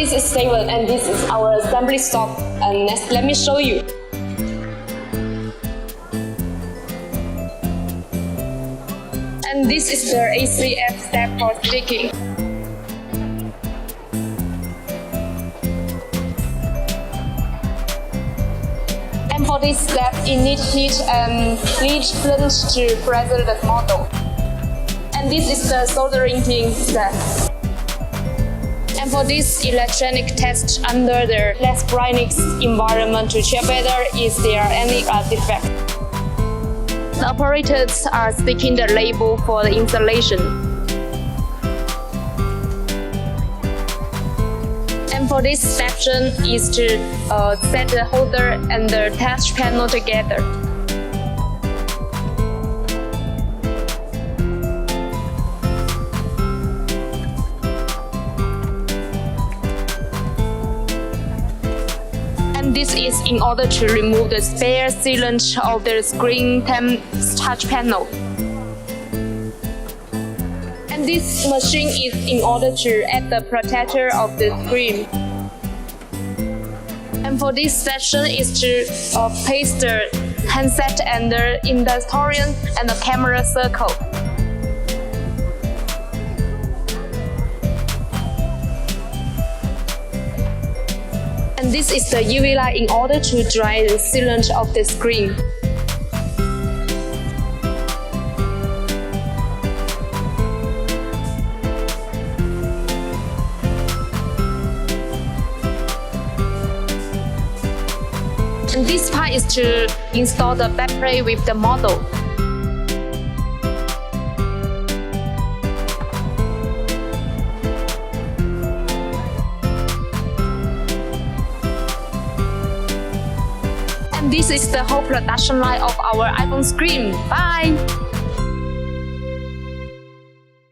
this is Steven and this is our assembly shop. And next, let me show you. And this is the ACF step for sticking. And for this step, you need heat and lead flint to pressure the model. And this is the soldering step. And for this electronic test under the less brightness environment to check whether is there any defect. The operators are sticking the label for the installation. And for this section is to set the holder and the touch panel together. And this is in order to remove the spare sealant of the screen touch panel. And this machine is in order to add the protector of the screen. And for this section is to paste the handset and the industrial and the camera circle. And this is the UV light in order to dry the sealant of the screen. And this part is to install the backplate with the model. And this is the whole production line of our iPhone screen. Bye!